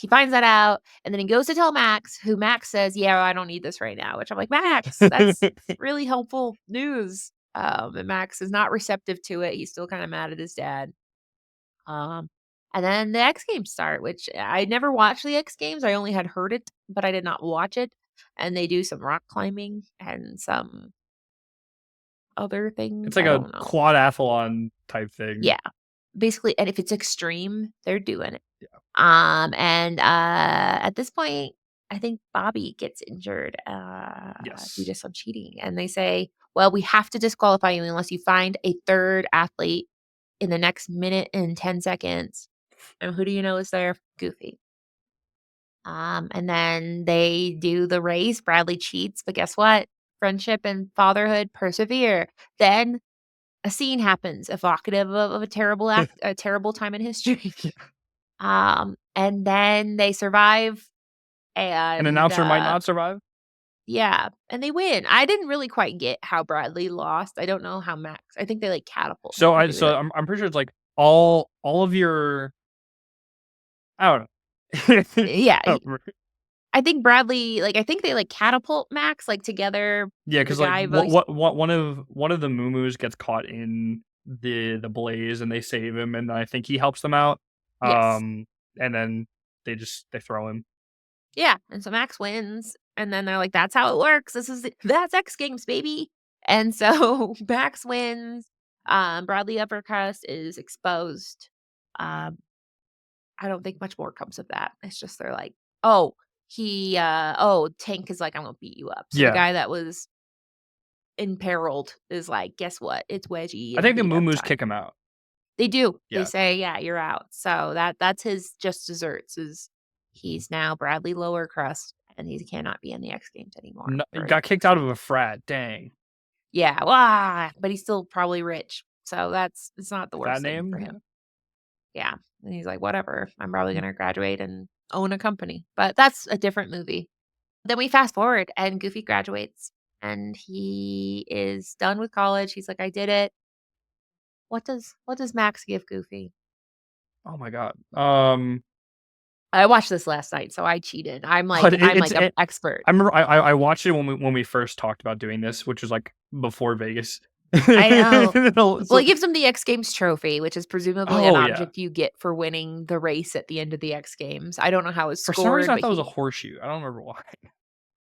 he finds that out, and then he goes to tell Max, who Max says, "Yeah, I don't need this right now," which I'm like, "Max, that's really helpful news." And Max is not receptive to it. He's still kind of mad at his dad. Um, and then the X Games start, which I never watched the X Games. I only had heard it, but I did not watch it. And they do some rock climbing and some other It's things. like I a don't know. quadathlon type thing. Yeah, basically, and if it's extreme, they're doing it. Yeah. And at this point, I think Bobby gets injured due Yes. to some cheating, and they say, "Well, we have to disqualify you unless you find a third athlete in the next minute and 10 seconds." And who do you know is there? Goofy. And then they do the race. Bradley cheats, but guess what? Friendship and fatherhood persevere. Then a scene happens evocative of a terrible time in history. Yeah. And then they survive An and announcer might not survive. yeah, and they win. I didn't really quite get how Bradley lost. I don't know how Max. I think they like catapult him. So I'm pretty sure it's like all of your I don't know. Yeah, I don't remember. I think Bradley like I think they like catapult Max like together. Yeah, The because like guy voice. what one of the Moo gets caught in the blaze and they save him and I think he helps them out. Yes. And then they throw him. Yeah, and so Max wins, and then they're like, "That's how it works. That's X Games, baby." And so Max wins. Bradley Uppercust is exposed. Um, I don't think much more comes of that. It's just they're like, "Oh, Tank is like, I'm gonna beat you up." So the Yeah. guy that was imperiled is like, "Guess what? It's Wedgie I and think the beat up Moo time." kick him out. They do. They Yeah. say, "Yeah, you're out." So that's his just desserts is he's now Bradley Lower Crust, and he cannot be in the X Games anymore No, he for got kicked X out of Men. a frat. Dang. Yeah, wah, but he's still probably rich, so it's not the That worst thing for name? him. Yeah, and he's like, "Whatever, I'm probably gonna graduate and own a company," but that's a different movie. Then we fast forward, and Goofy graduates, and he is done with college. He's like, "I did it." What does Max give Goofy? Oh my god. I watched this last night, so I cheated. I'm like But I'm like an expert. I remember I watched it when we first talked about doing this, which was like before Vegas. I know. Well, So he gives him the X Games trophy, which is presumably an oh yeah. object you get for winning the race at the end of the X Games. I don't know how it's For some reason scored, I but thought it was a he horseshoe. I don't remember why.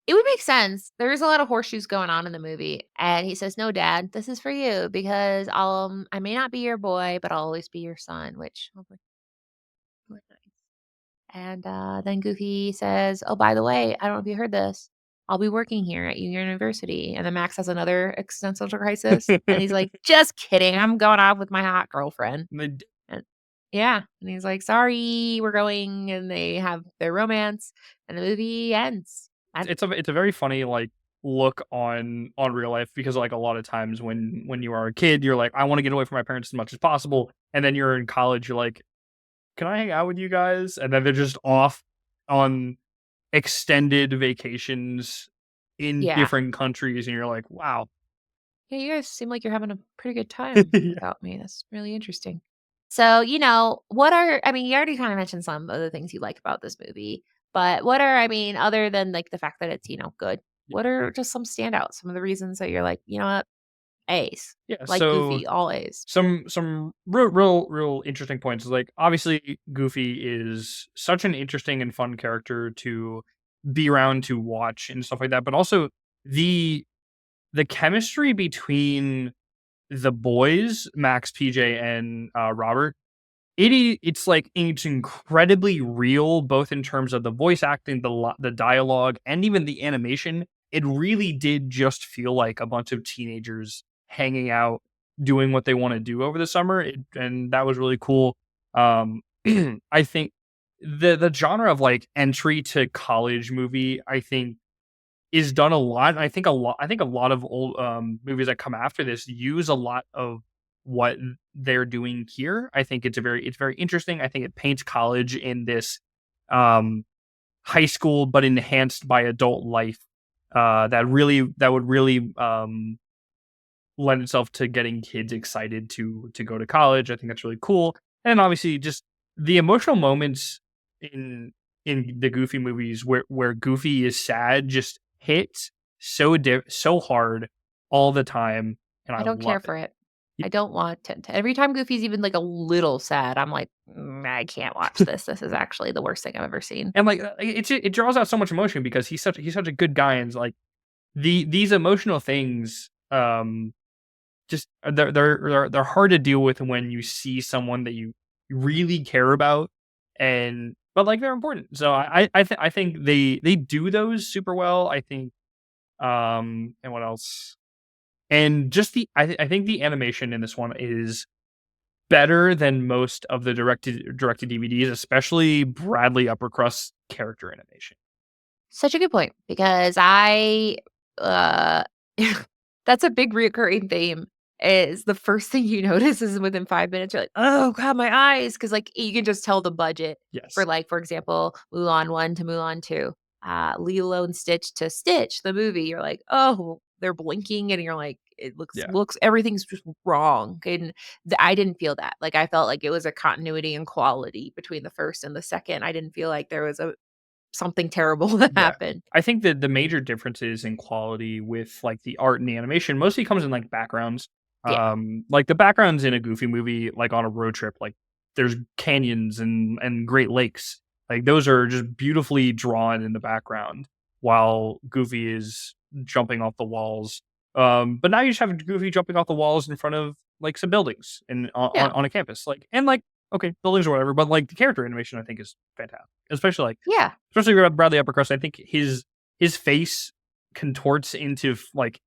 it would make sense. There is a lot of horseshoes going on in the movie, and he says, "No, Dad, this is for you because I may not be your boy, but I'll always be your son." Which I was like, "Oh, nice." And then Goofy says, "Oh, by the way, I don't know if you heard this. I'll be working here at your university." And then Max has another existential crisis, and he's like, "Just kidding. I'm going off with my hot girlfriend." And they And yeah, and he's like, "Sorry, we're going," and they have their romance, and the movie ends. And it's a very funny like look on real life because like a lot of times when you are a kid you're like I want to get away from my parents as much as possible and then you're in college you're like can I hang out with you guys and then they're just off on extended vacations in yeah, different countries and you're like wow. yeah, you guys seem like you're having a pretty good time Yeah. without me. That's really interesting. So, I mean, you already kind of mentioned some of the things you like about this movie, but I mean, other than like the fact that it's, good, what are just some standouts? Some of the reasons that you're like, you know what, A's, Yeah, like so Goofy, all A's. some real interesting points is like obviously Goofy is such an interesting and fun character to be around to watch and stuff like that, but also the chemistry between the boys, Max, PJ, and Robert, it's incredibly real, both in terms of the voice acting, the dialogue, and even the animation. It really did just feel like a bunch of teenagers hanging out, doing what they want to do over the summer, and that was really cool. Um, I think the genre of like entry to college movie, I think is done a lot. And I think a lot of old movies that come after this use a lot of what they're doing here. I think it's very interesting. I think it paints college in this um high school but enhanced by adult life that would really lend itself to getting kids excited to go to college. I think that's really cool. And obviously just the emotional moments in in the Goofy movies where Goofy is sad just hits so hard all the time, and I I don't care love it. for it. I don't want to every time Goofy's even, like, a little sad, I'm like, I can't watch this. This is actually the worst thing I've ever seen." And like it draws out so much emotion because he's such a good guy, and like these emotional things just they're hard to deal with when you see someone that you really care about, and but like they're important. So I think they do those super well. I think and what else? And just I think the animation in this one is better than most of the directed DVDs, especially Bradley Uppercrust's character animation. Such a good point because uh that's a big reoccurring theme is the first thing you notice is within 5 minutes, you're like, "Oh god, my eyes," because like, you can just tell the budget for, Yes. like, for example, Mulan 1 to Mulan 2, Lilo and Stitch to Stitch, the movie, you're like, "Oh, they're blinking," and you're like, "It looks Yeah. looks everything's just wrong," and I didn't feel that, like, I felt like it was a continuity and quality between the first and the second. I didn't feel like there was a something terrible that Yeah. happened. I think that the major differences in quality with, like, the art and the animation mostly comes in, like, backgrounds. Yeah. Like, the backgrounds in a Goofy movie, like, on a road trip, like, there's canyons and Great Lakes. Like, those are just beautifully drawn in the background while Goofy is jumping off the walls. But now you just have Goofy jumping off the walls in front of, like, some buildings in Yeah. on a campus, like and, like, okay, buildings or whatever, but, like, the character animation, I think, is fantastic, especially, like Yeah. especially with Bradley Uppercrust. I think his face contorts into like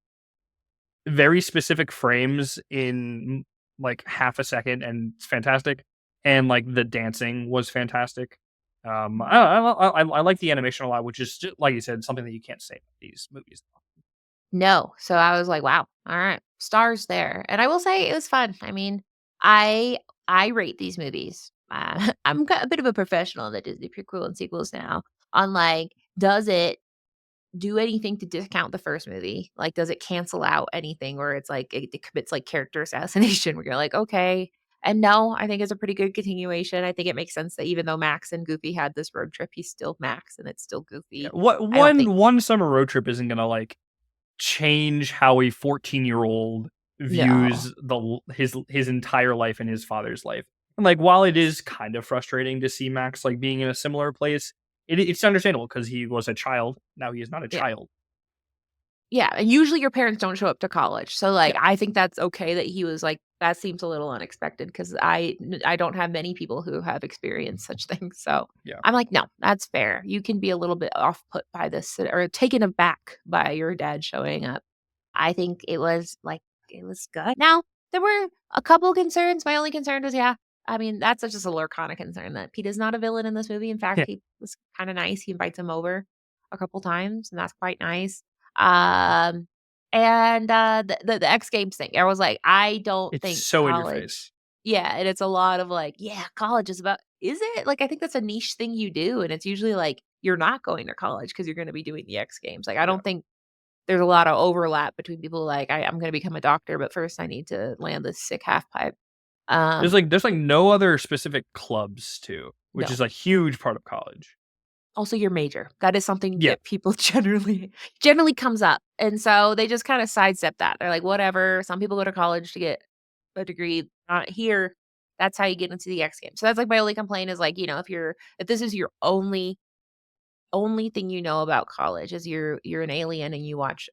very specific frames in like half a second, and it's fantastic. And like the dancing was fantastic. I like the animation a lot, which is just, like you said, something that you can't say about these movies. No. So I was like, "Wow, alright, stars there." And I will say it was fun. I mean, I rate these movies. I'm a bit of a professional in the Disney prequel and sequels now on, like, does it do anything to discount the first movie? Like, does it cancel out anything where it's like it commits, like, character assassination where you're like, "Okay." And no, I think it's a pretty good continuation. I think it makes sense that even though Max and Goofy had this road trip, he's still Max and it's still Yeah, Goofy. what I don't think one summer road trip isn't gonna like change how a 14-year-old no. views his entire life and his father's life. And like while it is kind of frustrating to see Max like being in a similar place, it's understandable because he was a child. Now he is not a Yeah. child. Yeah, and usually your parents don't show up to college, so, like, Yeah, I think that's okay that he was like, that seems a little unexpected because I don't have many people who have experienced such things, so yeah. I'm like, "No, that's fair." You can be a little bit off put by this or taken aback by your dad showing up. I think it was, like, it was good. Now, there were a couple concerns. My only concern was, yeah, I mean, that's just a Lorcana concern that Pete is not a villain in this movie. In fact, Yeah. he was kinda nice. He invites him over a couple times, and that's quite nice. Um, and, the X Games thing, I was like, I don't It's think so in your college face. yeah, and it's a lot of like, yeah, college is about is it? Like, I think that's a niche thing you do, and it's usually like, you're not going to college because 'cause you're gonna be doing the X Games. Like, I Yeah. don't think there's a lot of overlap between people like, I'm gonna become a doctor, but first I need to land this sick half pipe. Um, There's like no other specific clubs too, which no. is a huge part of college. Also your major. That is something Yeah. that people generally comes up, and so they just kinda sidestep that. They're like, "Whatever." Some people go to college to get a degree, not here. That's how you get into the X Games. So that's, like, my only complaint is, like, if this is your only thing you know about college is you're an alien and you watch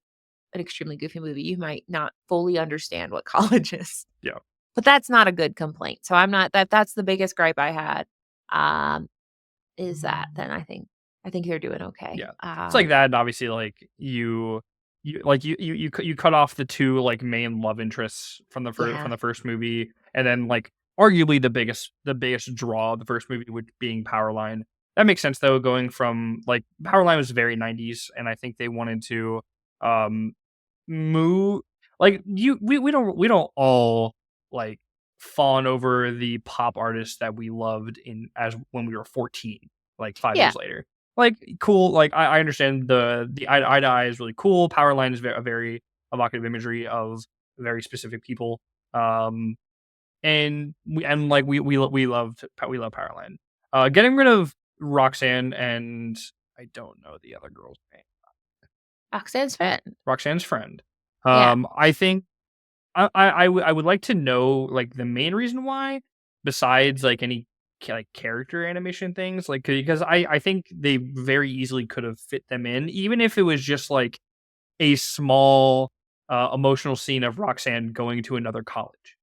an extremely goofy movie, you might not fully understand what college is. Yeah. But that's not a good complaint. So I'm not that's the biggest gripe I had, um, is that then I think they're doing okay. Yeah. It's like that, and obviously, like, you cut off the 2, like, main love interests from Yeah. the first movie, and then, like, arguably the biggest draw of the first movie would being Powerline. That makes sense, though, going from like, Powerline was very 90s, and I think they wanted to, um, move like, we don't all, like, fawn over the pop artists that we loved in as when we were 14, like, 5 Yeah. years later. Like, cool, like, I understand the eye to eye is really cool. Powerline is a very evocative imagery of very specific people. And we love Powerline. Getting rid of Roxanne and I don't know the other girl's name. Roxanne's friend. Roxanne's friend. Yeah. I think I would like to know like the main reason why, besides like any like character animation things, like because I think they very easily could have fit them in, even if it was just like a small emotional scene of Roxanne going to another college.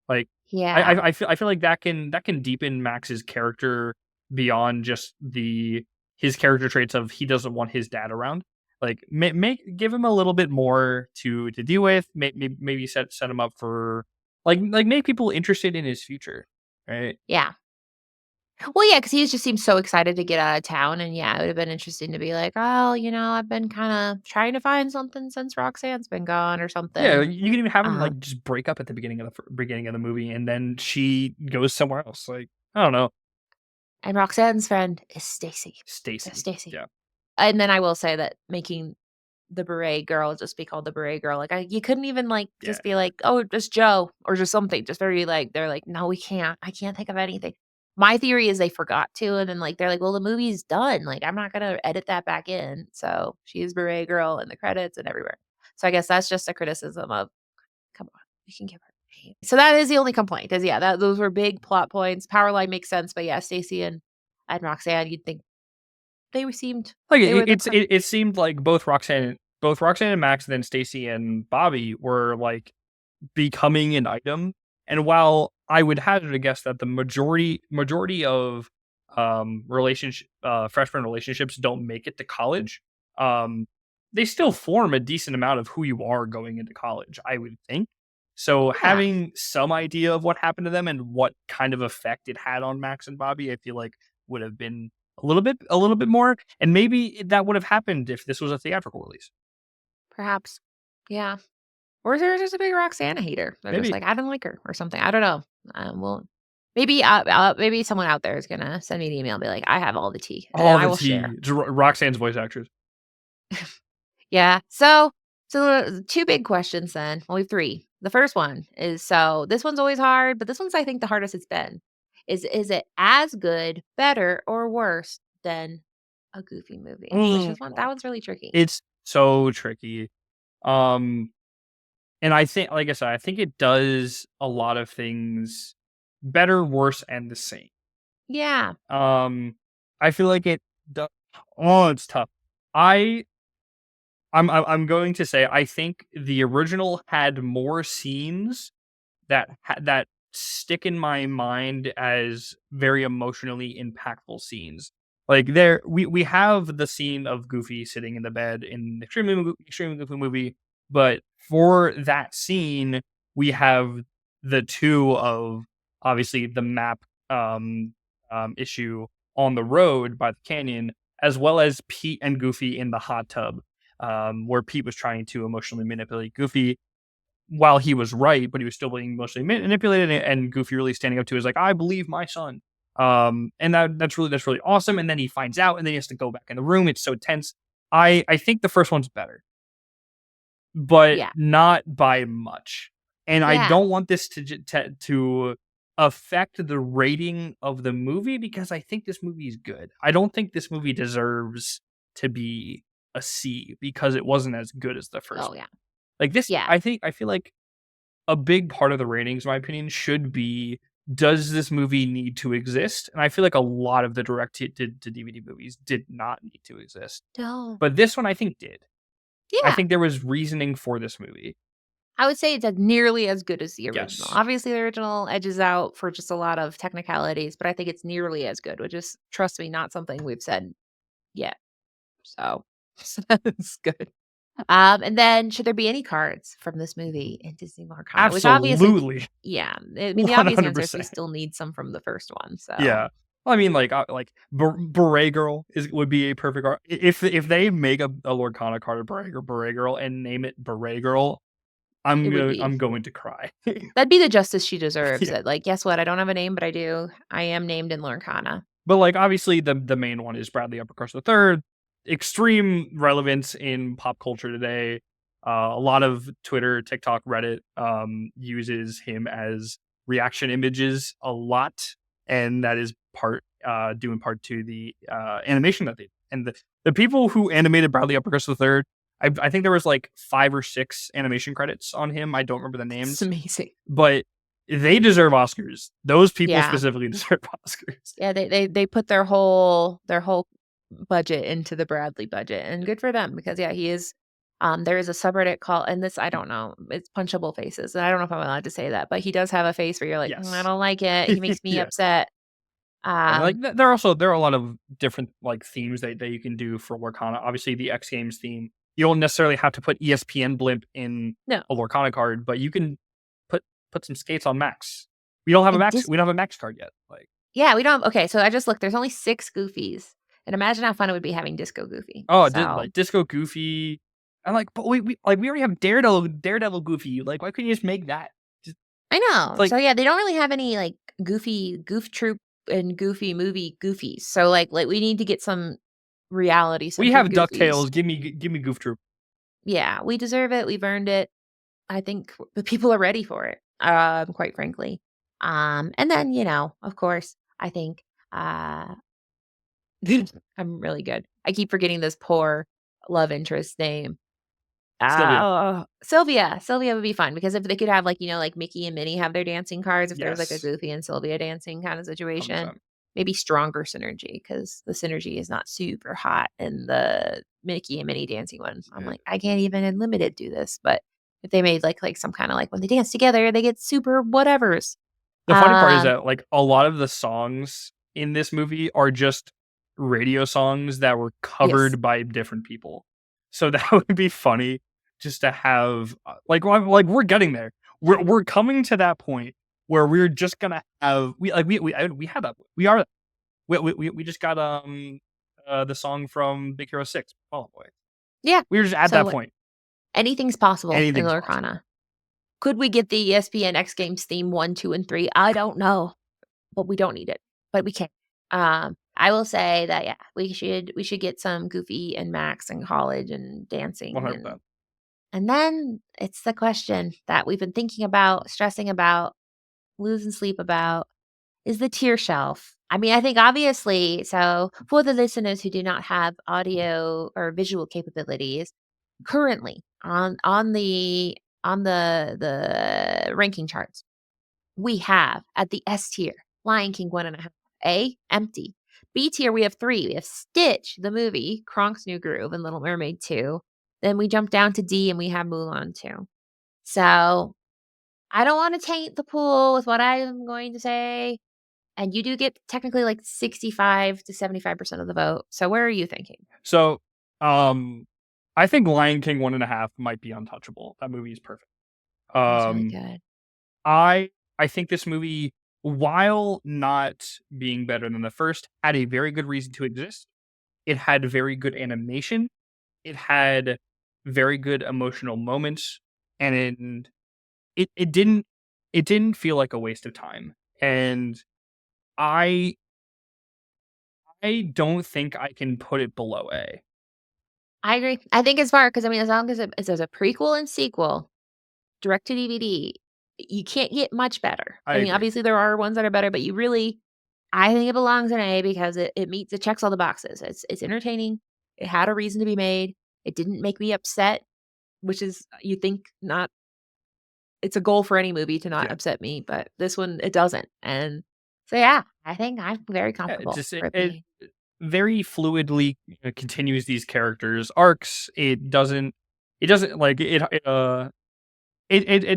Like Yeah. I feel like that can deepen Max's character beyond just his character traits of he doesn't want his dad around. Like give him a little bit more to deal with. Maybe set him up for like make people interested in his future, right? Yeah. Well, yeah, because he just seemed so excited to get out of town, and yeah, it would have been interesting to be like, "Oh, I've been kinda trying to find something since Roxanne's been gone," or Yeah, something. you can even have him Uh, like just break up at the beginning of the movie, and then she goes somewhere else. Like I don't know, and Roxanne's friend is Stacy. So Stacy. Stacy. Yeah, And then I will say that making the beret girl just be called the beret girl, like, you couldn't even, like, yeah. just be like, "Oh, just Joe," or just something, just very, like they're like, "No, we can't. I can't think of anything." My theory is they forgot to, and then, like, they're like, "Well, the movie's done, like, I'm not gonna edit that back in." So, she is beret girl in the credits and everywhere. So, I guess that's just a criticism of, "Come on, you can give her a name." So, that is the only complaint is, yeah, those were big plot points. Powerline makes sense, but yeah, Stacey and Roxanne, you'd think seemed Like they were the it seemed like both Roxanne and Max, and then Stacy and Bobby were like becoming an item. And while I would hazard a guess that the majority of relationship freshman relationships don't make it to college, um, they still form a decent amount of who you are going into college, I would think. So yeah. having some idea of what happened to them and what kind of effect it had on Max and Bobby, I feel like would have been a little bit more, and maybe that would have happened if this was a theatrical release. Perhaps. Yeah. Or they're just a big Roxana hater. They're just Maybe like, "I don't like her," or something. I don't know. Well, maybe someone out there is gonna send me an email and be like, "I have all the tea," and all I the will share. tea. Roxanne's voice actress. Yeah. So 2 big questions then. Well, we have 3. The first one is so this one's always hard, but this one's I think the hardest it's been. Is it as good, better, or worse than a Goofy movie? Which Mm. is one that one's really tricky. It's so tricky. Um, and I think, like I said, I think it does a lot of things better, worse, and the same. Yeah. Um, I feel like it. Oh, it's tough. I I'm going to say I think the original had more scenes that stick in my mind as very emotionally impactful scenes. Like there, we have the scene of Goofy sitting in the bed in the Extremely Goofy movie, but for that scene, we have the two of obviously the map um, issue on the road by the canyon, as well as Pete and Goofy in the hot tub, where Pete was trying to emotionally manipulate Goofy while he was right, but he was still being emotionally manipulated, and Goofy really standing up to is like, I believe my son. And that's really awesome. And then he finds out, and then he has to go back in the room. It's so tense. I think the first one's better, but Yeah. not by much. And I Yeah. don't want this to affect the rating of the movie because I think this movie is good. I don't think this movie deserves to be a C because it wasn't as good as the first Oh, one. yeah. Like this, Yeah. I feel like a big part of the ratings, in my opinion, should be does this movie need to exist? And I feel like a lot of the direct to DVD movies did not need to exist. No. But this one I think did. I Yeah. think there was reasoning for this movie. I would say it's nearly as good as the original. Yes. Obviously, the original edges out for just a lot of technicalities, but I think it's nearly as good, which is, trust me, not something we've said yet. So, so that's good. And then should there be any cards from this movie in Disney Lorcana? Which obviously, Absolutely. yeah. I mean, the obvious answer is we 100%. still need some from the first one. So Yeah. Well, I mean, like Beret Girl would be a perfect art. If they make a Lorcana card of Beret Girl and name it Beret Girl, it would I'm be going to cry. that'd be the justice she deserves. Yeah. That like, guess what? I don't have a name, but I do. I am named in Lorcana. But like obviously the main one is Bradley Uppercurse the third. Extreme relevance in pop culture today. A lot of Twitter, TikTok, Reddit uses him as reaction images a lot, and that is part due in part to the animation that they did. And the people who animated Bradley Uppercurse III, I think there was like 5 or 6 animation credits on him. I don't remember the It's names, amazing. but they deserve Oscars. Those people Yeah. specifically deserve Oscars. Yeah, they put their whole budget into the Bradley budget, and good for them because yeah, he is. There is a subreddit called, and this I don't know, it's punchable faces, and I don't know if I'm allowed to say that, but he does have a face where you're like, I Yes. don't like it. He makes me Yeah. upset. And like there are a lot of different like themes that you can do for Lorcana. Obviously, the X Games theme. You don't necessarily have to put ESPN blimp in No, a Lorcana card, but you can put some skates on Max. We don't have a and Max. We don't have a Max card yet. Like, yeah, we don't. Okay, so I just looked. There's only 6 Goofies, and imagine how fun it would be having Disco Goofy. oh, So like Disco Goofy. And like, but we already have Daredevil Goofy. Like, why couldn't you just make that? Just I know. like So yeah, they don't really have any like Goofy Goof Troop and Goofy movie Goofies. So like we need to get some reality we centered have Goofies. Ducktales. Give me Goof Troop. Yeah, we deserve it. We've earned it. I think the people are ready for it. Quite frankly. And then of course, I think I'm really good. I keep forgetting this poor love interest name. Sylvia. Sylvia. Sylvia would be fun because if they could have like Mickey and Minnie have their dancing cards, if there was like a Yes. Goofy and Sylvia dancing kind of situation, 100%. maybe stronger synergy because the synergy is not super hot in the Mickey and Minnie dancing one. I'm Yeah. like, I can't even in limited do this, but if they made like some kind of like when they dance together, they get super whatevers. The funny part is Um, that like a lot of the songs in this movie are just radio songs that were yes, covered by different people. So that would be funny just to have we're getting there. We're coming to that point where we're just gonna have we had that we just got the song from Big Hero 6, Fall Out Boy. yeah. We were just at that So point. anything's possible in Anything's Lorcana. possible. Could we get the ESPN X Games theme 1, 2, and 3? I don't know, but we don't need it, but we can. I will say that yeah, we should get some Goofy and Max in college and dancing 100%. and then it's the question that we've been thinking about, stressing about, losing sleep about is the tier shelf. I mean, I think obviously, so for the listeners who do not have audio or visual capabilities, currently on the ranking charts, we have at the S tier, Lion King 1.5. A, empty. B tier, we have 3. We have Stitch, the movie, Kronk's New Groove, and Little Mermaid 2. Then we jump down to D and we have Mulan 2. So I don't want to taint the pool with what I'm going to say. And you do get technically like 65 to 75% of the vote. So where are you thinking? So I think Lion King 1.5 might be untouchable. That movie is perfect. That's really Um good. I think this movie, while not being better than the first, had a very good reason to exist. It had very good animation. It had very good emotional moments, and it didn't feel like a waste of time. And I I don't think I can put it below A. I agree. I think it's smart because I mean, as long as it says a prequel and sequel, direct to DVD, you can't get much better. I I mean, agree. obviously there are ones that are better, but you really I think it belongs in A because it checks all the boxes. It's entertaining. It had a reason to be made. It didn't make me upset, which is you think not it's a goal for any movie to not Yeah. upset me, but this one it doesn't. And so yeah, I think I'm very Yeah, it comfortable just for it it being very fluidly continues these characters' arcs. It doesn't like it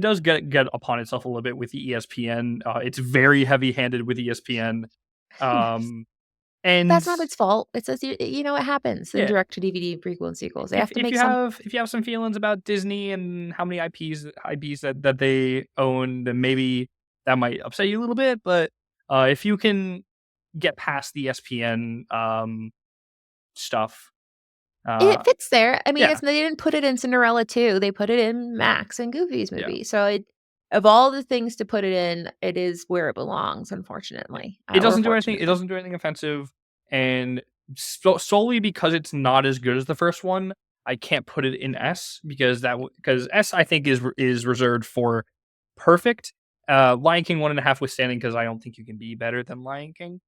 does get upon itself a little bit with the ESPN. It's very heavy-handed with ESPN. yes. Um, and That's not its fault. It says it happens in yeah, direct to DVD prequel and sequels. They have to make some if you have some feelings about Disney and how many IPs that they own, then maybe that might upset you a little bit. But if you can get past the ESPN stuff, it uh, fits there. I mean, yeah, it's they didn't put it in Cinderella 2. They put it in Max and Goofy's yeah. movie. So of all the things to put it in, it is where it belongs, Yeah. unfortunately, It or doesn't do anything. It fortunately. doesn't do anything offensive, and solely because it's not as good as the first one, I can't put it in S because because S I think is reserved for perfect. Lion King 1.5 withstanding because I don't think you can be better than Lion King.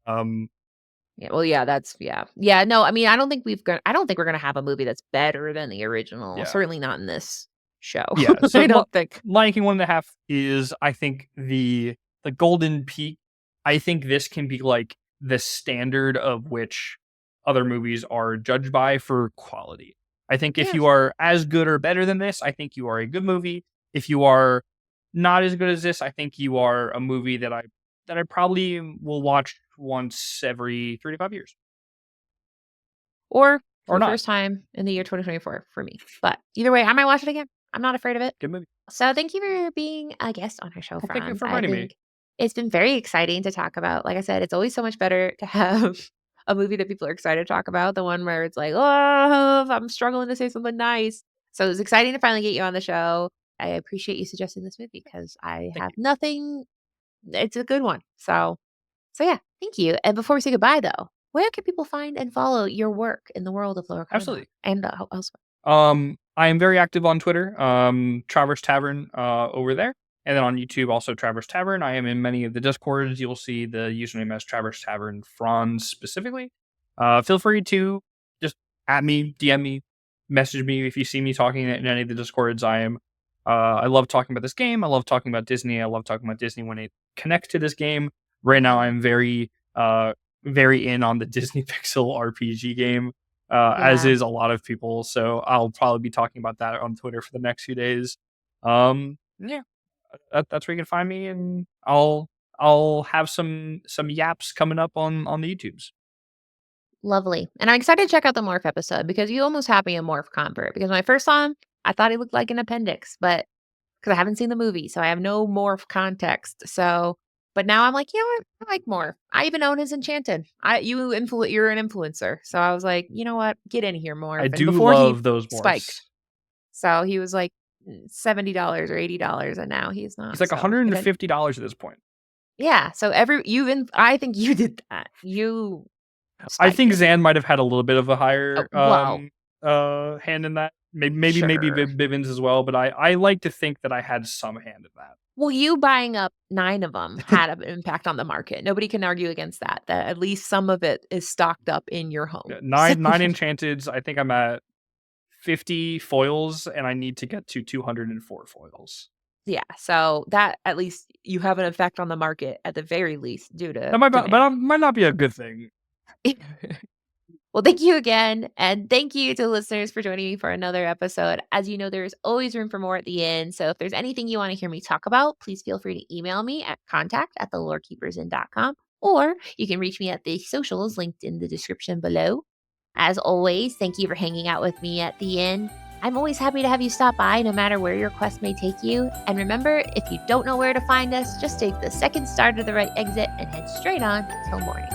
Yeah, well, yeah, that's yeah. No, I mean, I don't think we're gonna have a movie that's better than the original. Yeah. Certainly not in this show. Yeah, so I don't think. Lion King 1.5 is, I think, the golden peak. I think this can be, like, the standard of which other movies are judged by for quality. I think if Yeah. you are as good or better than this, I think you are a good movie. If you are not as good as this, I think you are a movie that I probably will watch once every 3 to 5 years. Or for Or the not. first time in the year 2024 for me. But either way, I might watch it again. I'm not afraid of it. Good movie. So thank you for being a guest on our show, Well, thank you Franz. for I inviting me. think it's been very exciting to talk about. Like I said, it's always so much better to have a movie that people are excited to talk about, the one where it's like, oh, I'm struggling to say something nice. So it was exciting to finally get you on the show. I appreciate you suggesting this movie because I Thank have you. nothing. It's a good one. So yeah, thank you. And before we say goodbye, though, where can people find and follow your work in the world of Lorcana Absolutely. and elsewhere? I am very active on Twitter, Traverse Tavern, over there. And then on YouTube, also Traverse Tavern. I am in many of the Discords. You'll see the username as Traverse Tavern, Franz specifically. Feel free to just at me, DM me, message me if you see me talking in any of the Discords. I love talking about this game. I love talking about Disney. I love talking about Disney when it connects to this game. Right now, I'm very in on the Disney Pixel RPG game, as Yeah, is a lot of people. So I'll probably be talking about that on Twitter for the next few days. Yeah, that's where you can find me, and I'll have some yaps coming up on the YouTubes. lovely. And I'm excited to check out the Morph episode because you almost had me a Morph convert. Because when I first saw him, I thought he looked like an appendix, but because I haven't seen the movie, so I have no Morph context. So, but now I'm like, you know what? I like Morph. I even own his Enchanted. You're an influencer, so I was like, you know what? Get in here, Morph. I And do before he love those spiked, morphs. so he was like $70 or $80, and now he's He's not. like So $150 at this point. yeah. So I think you did that. You I spiked think it. Zan might have had a little bit of a Oh, higher well, hand in that. Maybe sure. Bivens as well, but I like to think that I had some hand in that. Well, you buying up 9 of them had an impact on the market. Nobody can argue against that. That at least some of it is stocked up in your home. Yeah, So nine enchanteds. I think I'm at 50 foils, and I need to get to 204 foils. yeah, so that at least you have an effect on the market at the very least due to That might, demand. might not be a good thing. Well, thank you again. And thank you to listeners for joining me for another episode. As you know, there's always room for more at the end. So if there's anything you want to hear me talk about, please feel free to email me at contact@thelorekeepersin.com, or you can reach me at the socials linked in the description below. As always, thank you for hanging out with me at the end. I'm always happy to have you stop by no matter where your quest may take you. And remember, if you don't know where to find us, just take the second start of the right exit and head straight on till morning.